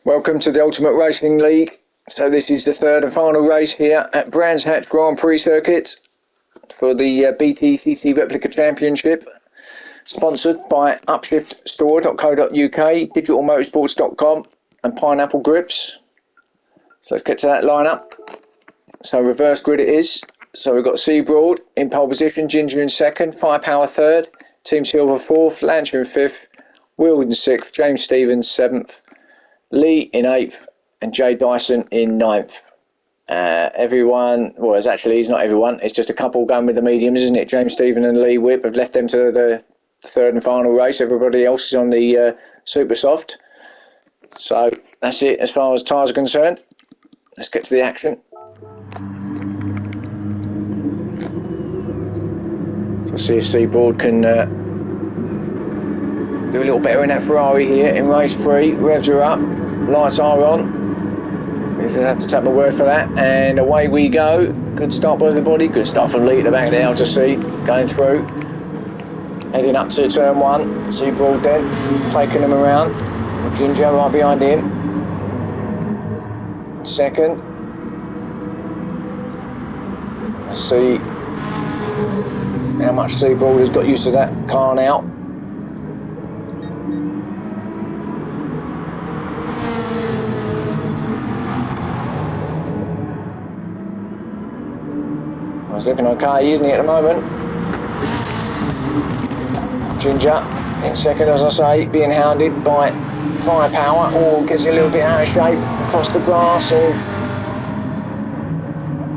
Welcome to the Ultimate Racing League. So this is the third and final race here at Brands Hatch Grand Prix Circuit for the BTCC Replica Championship, sponsored by upshiftstore.co.uk, digitalmotorsports.com and Pineapple Grips. So let's get to that lineup. So reverse grid it is. So we've got Seabroad in pole position, Ginger in second, Firepower third, Team Silver fourth, Lancher in fifth, Wild in sixth, James Stevens seventh, Lee in eighth and Jay Dyson in ninth. Everyone, well, he's not everyone, it's just a couple going with the mediums, isn't it? James Stevens and Lee Whip have left them to the third and final race. Everybody else is on the Super Soft. So that's it as far as tyres are concerned. Let's get to the action. So see if Seabroad can do a little better in that Ferrari here in race 3. Revs are up, lights are on. You just have to take my word for that. And away we go. Good start by everybody. Good start from Lee at the back of the outer seat. Going through. Heading up to turn 1. Seabroad then taking them around. Ginger right behind him. Second. Let's see how much Seabroad has got used to that car now. It's looking okay, isn't he, at the moment? Ginger in second, as I say, being hounded by Firepower. Oh, gets a little bit out of shape across the grass and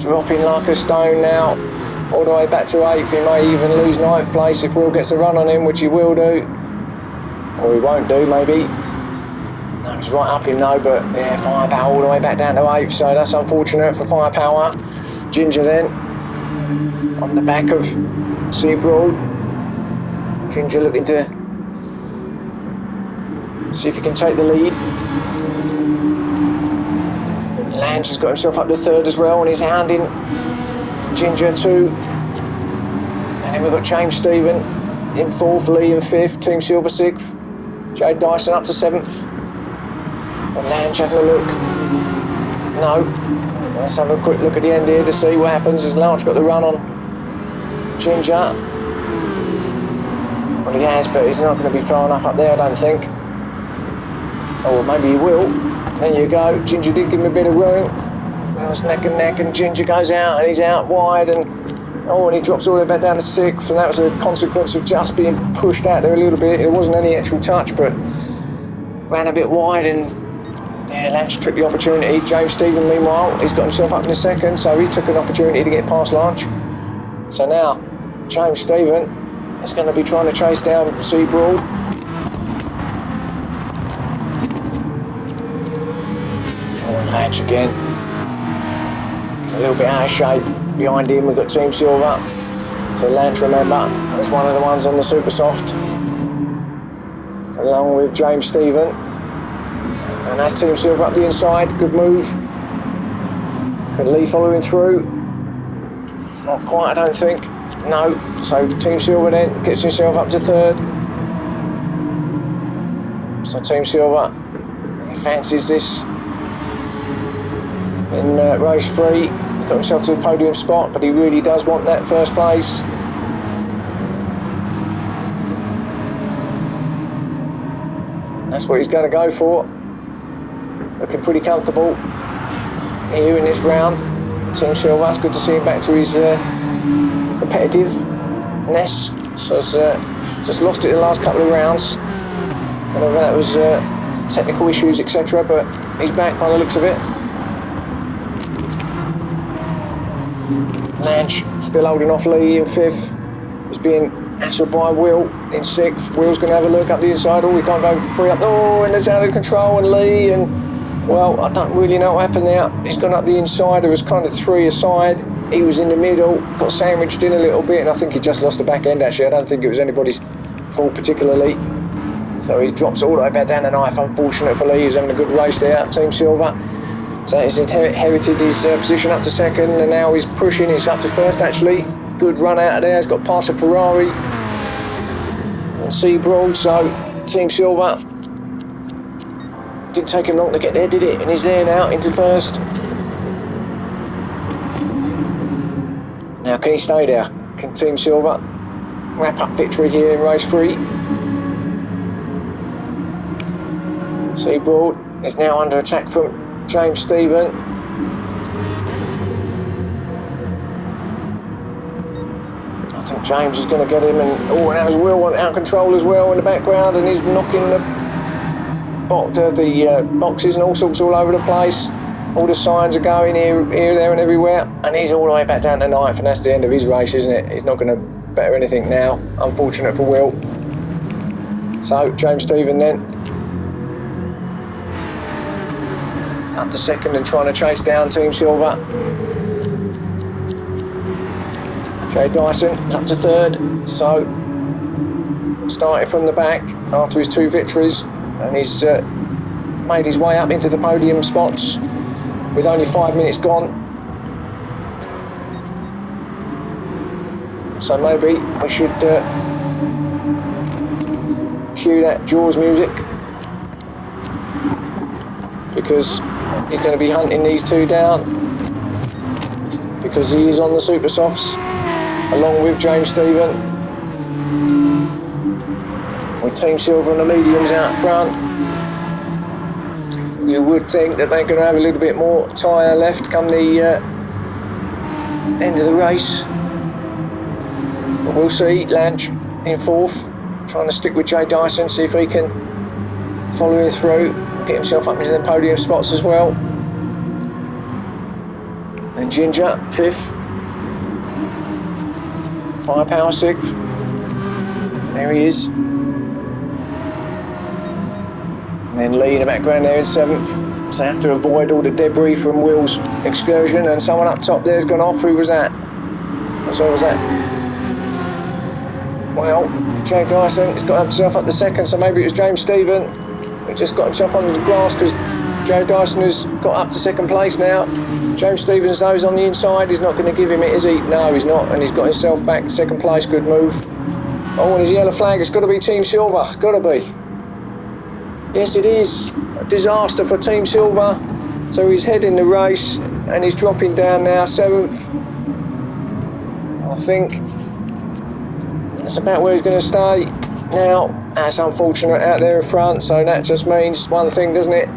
dropping like a stone now. All the way back to 8th. He may even lose 9th place if Will gets a run on him, which he will do. Or he won't do, maybe. No, he's right up him though, but yeah, Firepower all the way back down to 8th, so that's unfortunate for Firepower. Ginger then on the back of Seabroad. Ginger looking to see if he can take the lead. Lange has got himself up to third as well and he's hounding Ginger too. And then we've got James Stevens in fourth, Lee in fifth, Team Silver sixth, Jay Dyson up to seventh. And Lange having a look. No. Let's have a quick look at the end here to see what happens as Lange got the run on Ginger. Well, he has, but he's not going to be far enough up there, I don't think. Or maybe he will. There you go. Ginger did give him a bit of room. Well, it's neck and neck, and Ginger goes out, and he's out wide, and he drops all the way back down to 6th, and that was a consequence of just being pushed out there a little bit. It wasn't any actual touch, but ran a bit wide, and yeah, Lange took the opportunity. James Stevens, meanwhile, he's got himself up in the second, so he took an opportunity to get past Lange. So now, James Stevens is going to be trying to chase down Seabroad. Lange again. He's a little bit out of shape. Behind him we've got Team Silver. So Lange, remember, is one of the ones on the Super Soft, along with James Stevens. And that's Team Silver up the inside. Good move. Can Lee follow him through? Not quite, I don't think. No. So Team Silver then gets himself up to third. So Team Silver, he fancies this in race 3. He got himself to the podium spot, but he really does want that first place. That's what he's going to go for. Looking pretty comfortable here in this round. Team Silver, it's good to see him back to his competitiveness. So he's just lost it in the last couple of rounds. Whether that was technical issues, etc., but he's back by the looks of it. Lange still holding off Lee in 5th. He's being hassled by Will in 6th. Will's going to have a look up the inside. Oh, he can't go free up. Oh, and it's out of control. And Lee, and well, I don't really know what happened there. He's gone up the inside. There was kind of 3 aside. He was in the middle, got sandwiched in a little bit, and I think he just lost the back end actually. I don't think it was anybody's fault particularly. So he drops all the way back down the knife. Unfortunate for Lee. He's having a good race there, Team Silver. So he's inherited his position up to second, and now he's pushing. He's up to first actually. Good run out of there. He's got past a Ferrari and Seabroad. So Team Silver Didn't take him long to get there, did it? And he's there now, into first. Now, can he stay there? Can Team Silver wrap up victory here in race 3? Seabroad is now under attack from James Stephen. I think James is going to get him, and that was Will out of control as well in the background, and he's knocking the boxes and all sorts all over the place. All the signs are going here, there and everywhere, and he's all the way back down to 9th, and that's the end of his race, isn't it? He's not going to better anything now. Unfortunate for Will. So James Stephen then up to 2nd and trying to chase down Team Silver. Jay Dyson is up to 3rd, so started from the back after his 2 victories, and he's made his way up into the podium spots with only 5 minutes gone. So maybe we should cue that Jaws music, because he's going to be hunting these 2 down, because he is on the Super Softs along with James Stephen, with Team Silver and the mediums out front. You would think that they're going to have a little bit more tyre left come the end of the race, but we'll see. Lange in 4th, trying to stick with Jay Dyson, see if he can follow him through, get himself up into the podium spots as well. And Ginger 5th, Firepower 6th, there he is. And then Lee in the background there in 7th. So they have to avoid all the debris from Will's excursion. And someone up top there's gone off. Who was that? What was that? Well, Jay Dyson has got himself up to 2nd, so maybe it was James Stephen who just got himself under the grass, because Jay Dyson has got up to 2nd place now. James Stevens, though, is on the inside. He's not going to give him it, is he? No, he's not. And he's got himself back to 2nd place. Good move. Oh, and his yellow flag. It's got to be Team Silver. It's got to be. Yes, it is. A disaster for Team Silver. So he's heading the race, and he's dropping down now, 7th. I think that's about where he's going to stay. Now, that's unfortunate out there in front, so that just means one thing, doesn't it?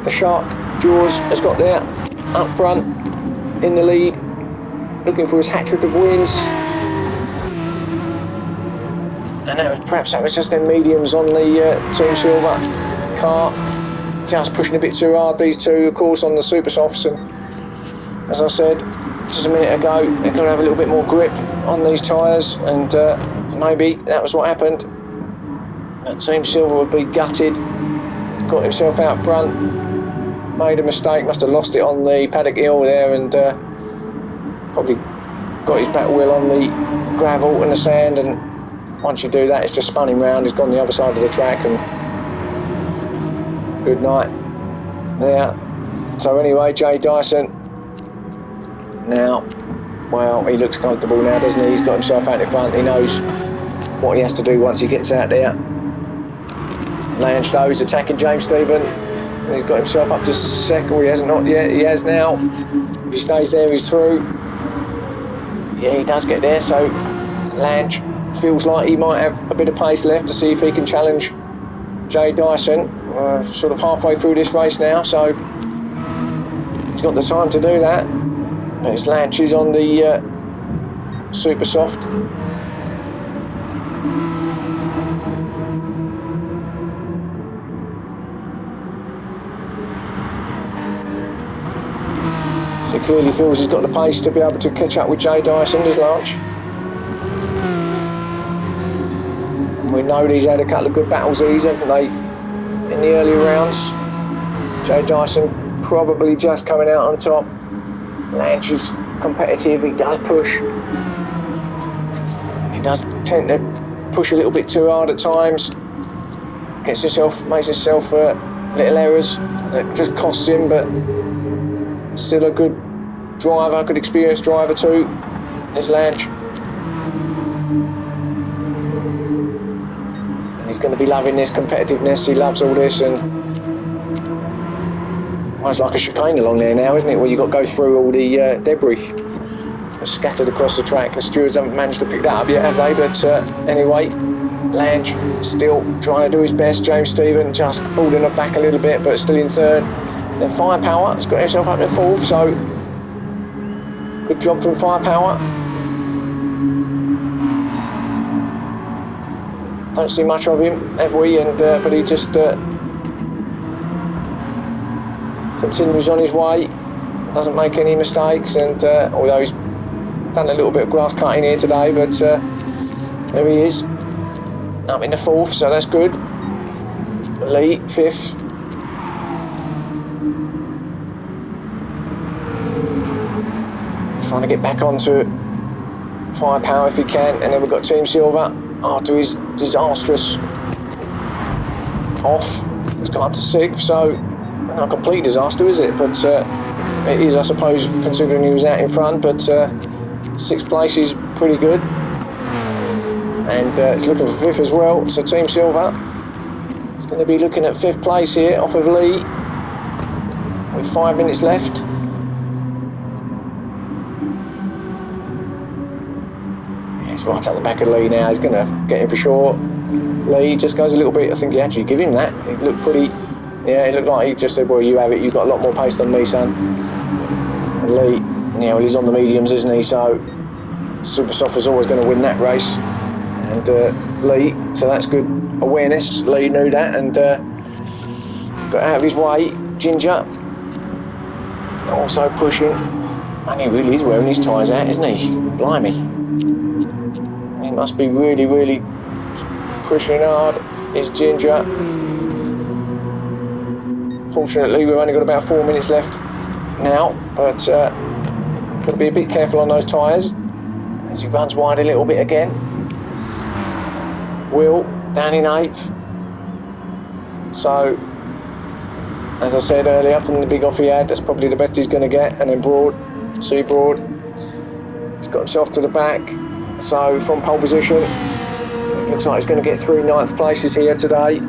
The Shark, Jaws, has got there, up front, in the lead, looking for his hat-trick of wins. And perhaps that was just them mediums on the Team Silver car, just pushing a bit too hard, these 2, of course, on the Super Softs. And as I said just a minute ago, they're going to have a little bit more grip on these tyres, and maybe that was what happened. But Team Silver would be gutted. Got himself out front, made a mistake, must have lost it on the paddock hill there, and probably got his back wheel on the gravel and the sand, and once you do that, it's just spun him round. He's gone the other side of the track, and good night there. So anyway, Jay Dyson now, well, he looks comfortable now, doesn't he? He's got himself out in front. He knows what he has to do once he gets out there. Lange, though, is attacking James Stephen. He's got himself up to 2nd. Well, he hasn't, not yet. He has now. If he stays there, he's through. Yeah, he does get there. So Lange feels like he might have a bit of pace left to see if he can challenge Jay Dyson. Sort of halfway through this race now, so he's got the time to do that. But it's Lange on the Super Soft. So he clearly feels he's got the pace to be able to catch up with Jay Dyson, does Lange? And we know he's had a couple of good battles these, haven't they, in the early rounds. Jay Dyson probably just coming out on top. Lange is competitive, he does push. He does tend to push a little bit too hard at times. Makes himself little errors that just costs him, but still a good driver, good experienced driver too, is Lange. And he's going to be loving this competitiveness, he loves all this, and Almost like a chicane along there now, isn't it? Where you've got to go through all the debris that's scattered across the track. The stewards haven't managed to pick that up yet, have they? But anyway, Lange still trying to do his best. James Stephen just falling back a little bit, but still in third. Then Firepower has got himself up to fourth, so good job from Firepower. Don't see much of him, have we? But he just continues on his way, doesn't make any mistakes, and although he's done a little bit of grass cutting here today, but there he is, up in the fourth, so that's good. Lee, fifth. Trying to get back onto Firepower if he can, and then we've got Team Silver after his disastrous off. He's got up to sixth, so not a complete disaster, is it? But it is, I suppose, considering he was out in front. But sixth place is pretty good, and it's looking for fifth as well. So Team Silver is going to be looking at fifth place here off of Lee with 5 minutes left. He's right at the back of Lee now. He's going to get in for sure. Lee just goes a little bit. I think he actually give him that. It looked pretty. Yeah, it looked like he just said, "Well, you have it. You've got a lot more pace than me, son." And Lee, well, he's on the mediums, isn't he? So Super Soft was always going to win that race. And Lee, so that's good awareness. Lee knew that and got out of his way. Ginger also pushing. And he really is wearing his tyres out, isn't he? Blimey. He must be really, really pushing hard. Is Ginger. Fortunately, we've only got about 4 minutes left now, but got to be a bit careful on those tyres as he runs wide a little bit again. Will down in 8th. So, as I said earlier, from the big off he had, that's probably the best he's going to get. And then Broad, see Broad, he's got himself to the back. So, from pole position, it looks like he's going to get 3 9th places here today.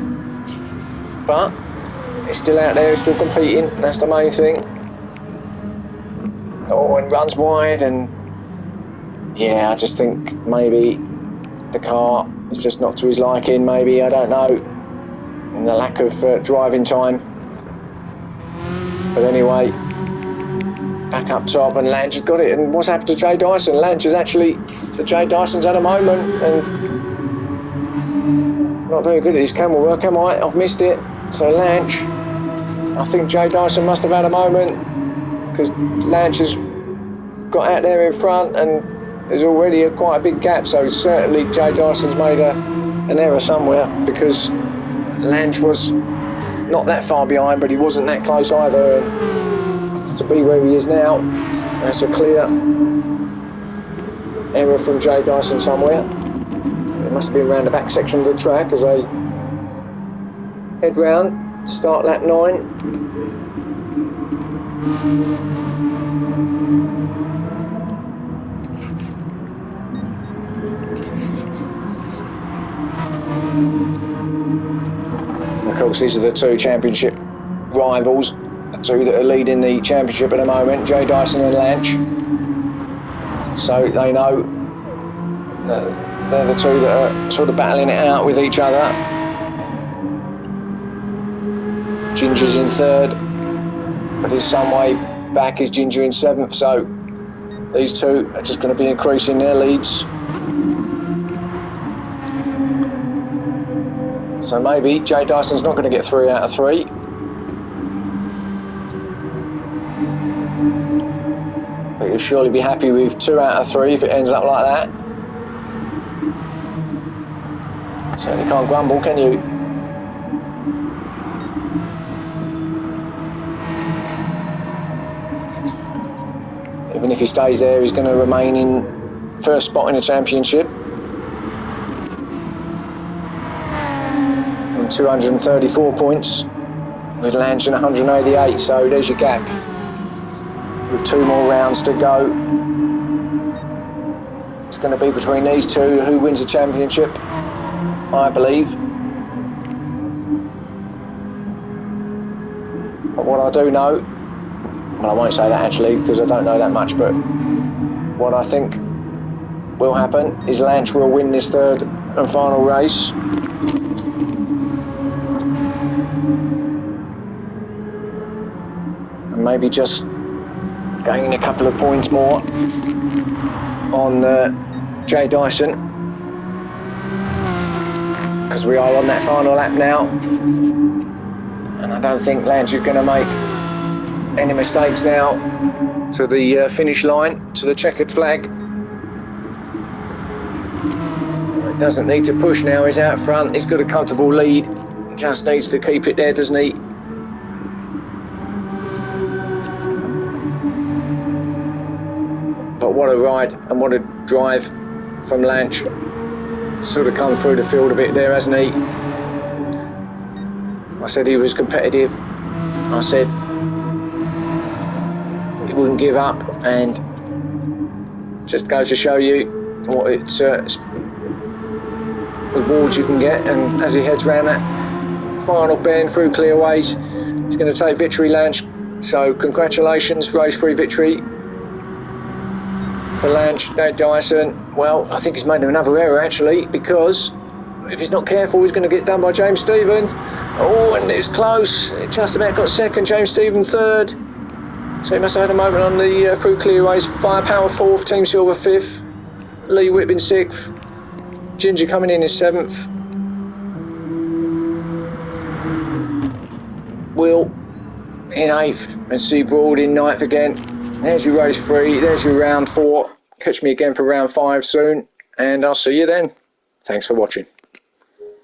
But he's still out there, he's still competing, that's the main thing. Oh, and runs wide, and yeah, I just think maybe the car is just not to his liking, maybe, I don't know, and the lack of driving time. But anyway, back up top, and Lange has got it, and what's happened to Jay Dyson? Lange is actually, so Jay Dyson's had a moment, and not very good at his camera work, am I? I've missed it. So Lange, I think Jay Dyson must have had a moment, because Lange has got out there in front and there's already quite a big gap, so certainly Jay Dyson's made an error somewhere, because Lange was not that far behind, but he wasn't that close either, and to be where he is now, that's a clear error from Jay Dyson somewhere. It must have been around the back section of the track as they head round, start lap 9. Of course, these are the 2 championship rivals, the 2 that are leading the championship at the moment, Jay Dyson and Lange. So they know that they're the 2 that are sort of battling it out with each other. Ginger's in 3rd, but he's some way back. Is Ginger in 7th, so these 2 are just going to be increasing their leads. So maybe Jay Dyson's not going to get 3 out of 3. But you'll surely be happy with 2 out of 3 if it ends up like that. Certainly can't grumble, can you? Even if he stays there, he's going to remain in 1st spot in the championship. 234 points with Lange in 188, so there's your gap with 2 more rounds to go. It's going to be between these 2 who wins the championship, I believe. But what I do know, well, I won't say that actually because I don't know that much, but what I think will happen is Lance will win this third and final race. And maybe just gain a couple of points more on Jay Dyson, because we are on that final lap now, and I don't think Lance is going to make any mistakes now to the finish line, to the checkered flag. He doesn't need to push now, he's out front, he's got a comfortable lead, he just needs to keep it there, doesn't he? But what a ride and what a drive from Lance. Sort of come through the field a bit there, hasn't he? I said he was competitive. I said he wouldn't give up, and just goes to show you what it's rewards you can get. And as he heads round that final bend through clearways, he's going to take victory, Lance. So congratulations, race 3 victory for Lance Dyson. Well, I think he's made another error actually, because if he's not careful, he's going to get done by James Stephens. Oh, and it's close. It just about got second, James Stephens third. So he must have had a moment on the through clearways. Firepower fourth, Team Silver fifth, Lee Whitby sixth, Ginger coming in 7th, Will in 8th, and Seabroad in 9th again. There's your race 3, there's your round 4. Catch me again for round 5 soon, and I'll see you then. Thanks for watching.